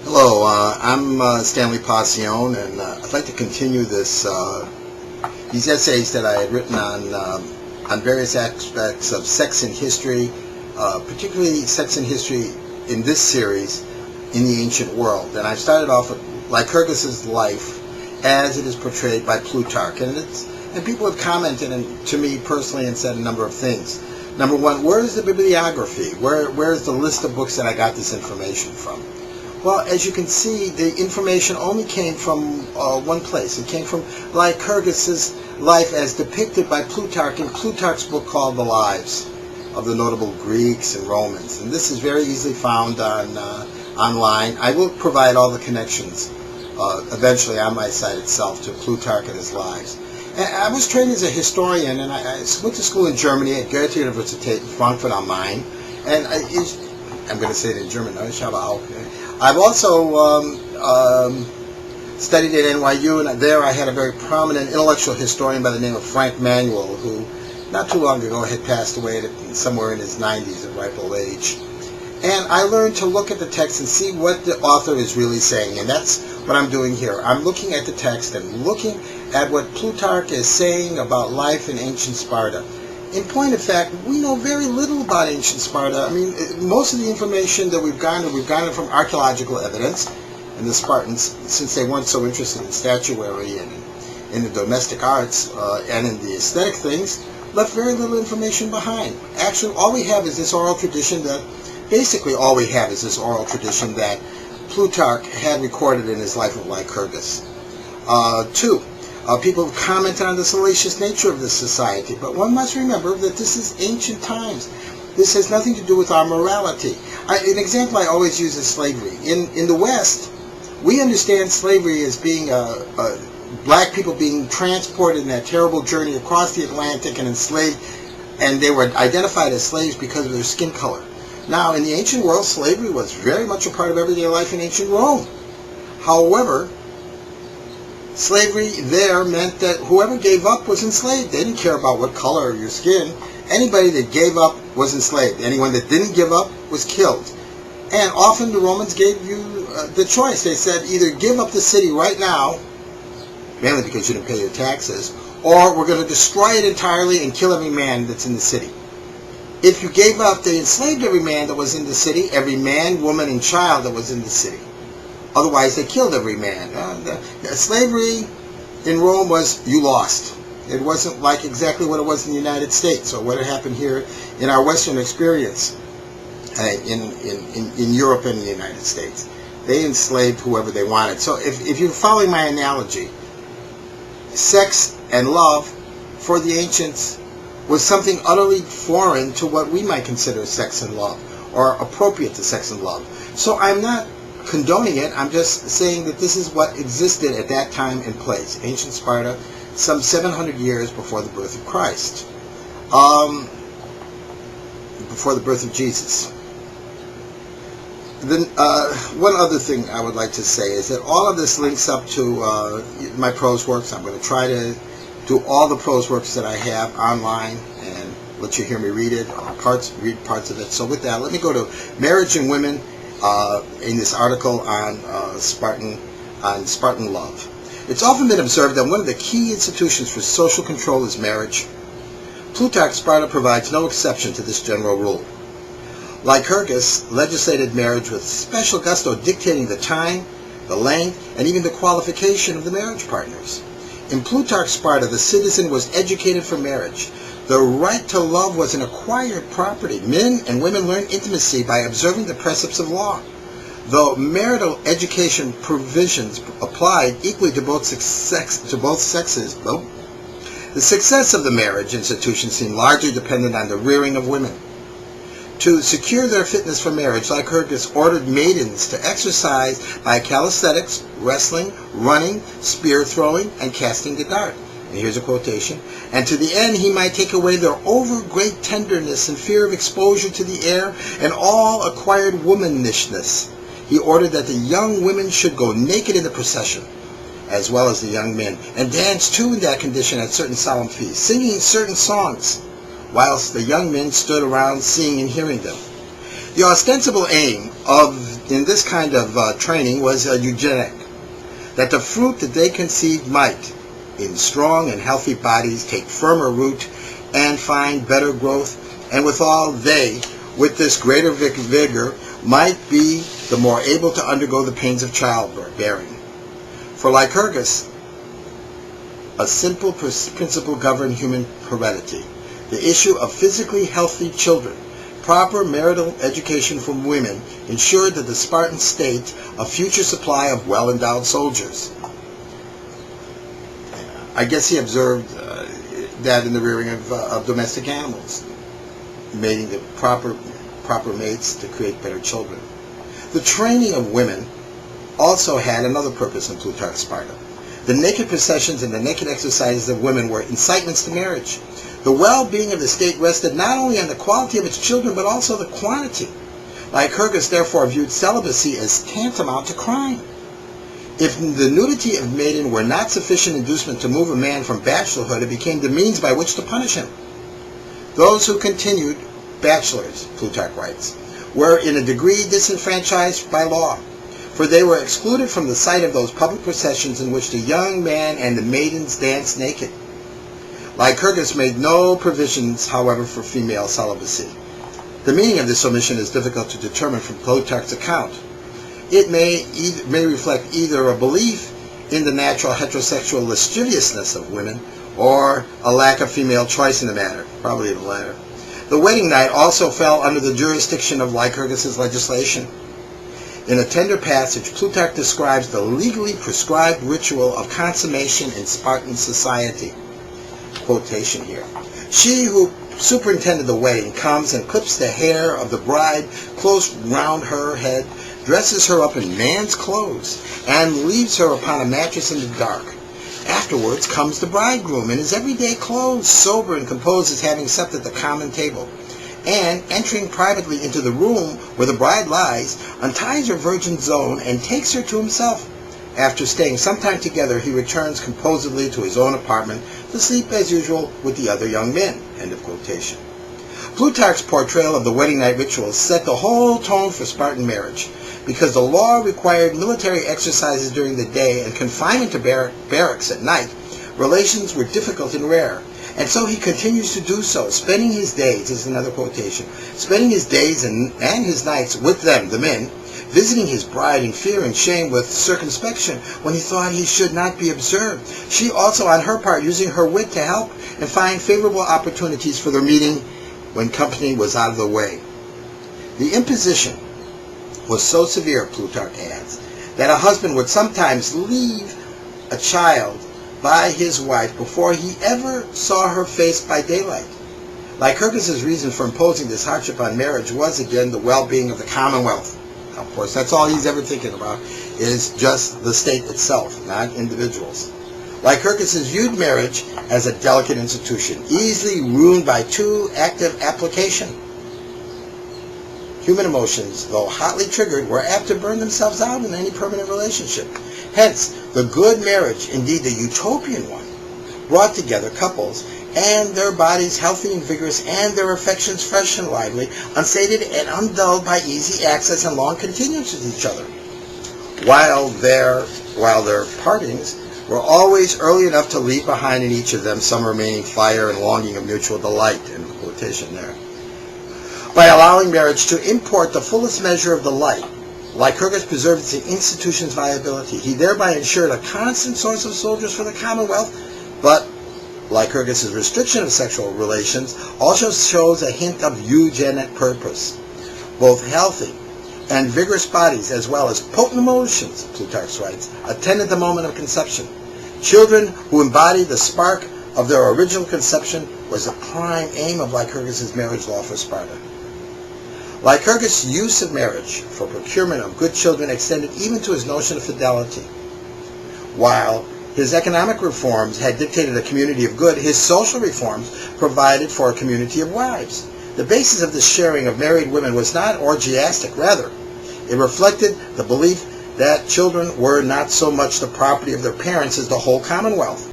Hello, I'm Stanley Pacion, and I'd like to continue these essays that I had written on various aspects of sex in history, particularly sex in history in this series in the ancient world. And I've started off with Lycurgus's life as it is portrayed by Plutarch, and people have commented to me personally and said a number of things. Number one, where is the bibliography? Where is the list of books that I got this information from? Well, as you can see, the information only came from one place. It came from Lycurgus's life as depicted by Plutarch in Plutarch's book called The Lives of the Notable Greeks and Romans. And this is very easily found online. I will provide all the connections eventually on my site itself to Plutarch and his lives. And I was trained as a historian, and I went to school in Germany at Goethe University, Frankfurt am Main. And I'm going to say it in German. I've also studied at NYU, and there I had a very prominent intellectual historian by the name of Frank Manuel, who not too long ago had passed away somewhere in his 90s at ripe old age. And I learned to look at the text and see what the author is really saying, and that's what I'm doing here. I'm looking at the text and looking at what Plutarch is saying about life in ancient Sparta. In point of fact, we know very little about ancient Sparta. I mean, most of the information that we've gotten from archaeological evidence, and the Spartans, since they weren't so interested in statuary and in the domestic arts and in the aesthetic things, left very little information behind. Actually, all we have is this oral tradition that Plutarch had recorded in his life of Lycurgus. People have commented on the salacious nature of this society, but one must remember that this is ancient times. This has nothing to do with our morality. An example I always use is slavery. In the West, we understand slavery as being black people being transported in that terrible journey across the Atlantic and enslaved, and they were identified as slaves because of their skin color. Now, in the ancient world, slavery was very much a part of everyday life in ancient Rome. However, slavery there meant that whoever gave up was enslaved. They didn't care about what color of your skin. Anybody that gave up was enslaved. Anyone that didn't give up was killed. And often the Romans gave you the choice. They said either give up the city right now, mainly because you didn't pay your taxes, or we're going to destroy it entirely and kill every man that's in the city. If you gave up, they enslaved every man that was in the city, every man, woman, and child that was in the city. Otherwise, they killed every man. Slavery in Rome was, you lost. It wasn't like exactly what it was in the United States or what had happened here in our Western experience in Europe and the United States. They enslaved whoever they wanted. So if you're following my analogy, sex and love for the ancients was something utterly foreign to what we might consider sex and love, or appropriate to sex and love. So I'm not condoning it, I'm just saying that this is what existed at that time and place. Ancient Sparta, some 700 years before the birth of Christ. Before the birth of Jesus. Then, one other thing I would like to say is that all of this links up to my prose works. I'm going to try to do all the prose works that I have online and let you hear me read it, read parts of it. So with that, let me go to Marriage and Women in this article on Spartan love. It's often been observed that one of the key institutions for social control is marriage. Plutarch's Sparta provides no exception to this general rule. Lycurgus legislated marriage with special gusto, dictating the time, the length, and even the qualification of the marriage partners. In Plutarch's Sparta, the citizen was educated for marriage. The right to love was an acquired property. Men and women learned intimacy by observing the precepts of law. Though marital education provisions applied equally to both sexes, the success of the marriage institution seemed largely dependent on the rearing of women. To secure their fitness for marriage, Lycurgus ordered maidens to exercise by calisthenics, wrestling, running, spear throwing, and casting the dart. And here's a quotation. And to the end he might take away their over-great tenderness and fear of exposure to the air and all acquired womanishness. He ordered that the young women should go naked in the procession, as well as the young men, and dance too in that condition at certain solemn feasts, singing certain songs, whilst the young men stood around seeing and hearing them. The ostensible aim of in this kind of training was eugenic, that the fruit that they conceived might, in strong and healthy bodies, take firmer root and find better growth, and withal they, with this greater vigor, might be the more able to undergo the pains of childbearing. For Lycurgus, a simple principle governed human heredity. The issue of physically healthy children, proper marital education for women, ensured that the Spartan state a future supply of well-endowed soldiers. I guess he observed that in the rearing of domestic animals, mating the proper mates to create better children. The training of women also had another purpose in Plutarch's Sparta. The naked processions and the naked exercises of women were incitements to marriage. The well-being of the state rested not only on the quality of its children, but also the quantity. Lycurgus therefore viewed celibacy as tantamount to crime. If the nudity of maiden were not sufficient inducement to move a man from bachelorhood, it became the means by which to punish him. Those who continued bachelors, Plutarch writes, were in a degree disenfranchised by law, for they were excluded from the sight of those public processions in which the young man and the maidens danced naked. Lycurgus made no provisions, however, for female celibacy. The meaning of this omission is difficult to determine from Plutarch's account. It may reflect either a belief in the natural heterosexual lasciviousness of women, or a lack of female choice in the matter, probably the latter. The wedding night also fell under the jurisdiction of Lycurgus's legislation. In a tender passage, Plutarch describes the legally prescribed ritual of consummation in Spartan society. Quotation here. She who superintended the wedding comes and clips the hair of the bride close round her head, dresses her up in man's clothes, and leaves her upon a mattress in the dark. Afterwards comes the bridegroom in his everyday clothes, sober and composed as having supped at the common table, and, entering privately into the room where the bride lies, unties her virgin zone and takes her to himself. After staying some time together, he returns composedly to his own apartment to sleep as usual with the other young men. End of quotation. Plutarch's portrayal of the wedding night ritual set the whole tone for Spartan marriage. Because the law required military exercises during the day and confinement to barracks at night, relations were difficult and rare. And so he continues to do so, spending his days, this is another quotation, spending his days and his nights with them, the men, visiting his bride in fear and shame with circumspection when he thought he should not be observed. She also, on her part, using her wit to help and find favorable opportunities for their meeting when company was out of the way. The imposition was so severe, Plutarch adds, that a husband would sometimes leave a child by his wife before he ever saw her face by daylight. Lycurgus' reason for imposing this hardship on marriage was, again, the well-being of the commonwealth. Of course, that's all he's ever thinking about, is just the state itself, not individuals. Lycurgus viewed marriage as a delicate institution, easily ruined by too active application. Human emotions, though hotly triggered, were apt to burn themselves out in any permanent relationship. Hence, the good marriage, indeed the utopian one, brought together couples and their bodies healthy and vigorous and their affections fresh and lively, unsated and undulled by easy access and long continuance with each other, while their partings were always early enough to leave behind in each of them some remaining fire and longing of mutual delight. End of quotation there. By allowing marriage to import the fullest measure of the light, Lycurgus preserved the institution's viability. He thereby ensured a constant source of soldiers for the commonwealth, but Lycurgus' restriction of sexual relations also shows a hint of eugenic purpose. Both healthy and vigorous bodies, as well as potent emotions, Plutarch writes, attended the moment of conception. Children who embodied the spark of their original conception was the prime aim of Lycurgus' marriage law for Sparta. Lycurgus' use of marriage for procurement of good children extended even to his notion of fidelity. While his economic reforms had dictated a community of good, his social reforms provided for a community of wives. The basis of this sharing of married women was not orgiastic, rather, it reflected the belief that children were not so much the property of their parents as the whole commonwealth.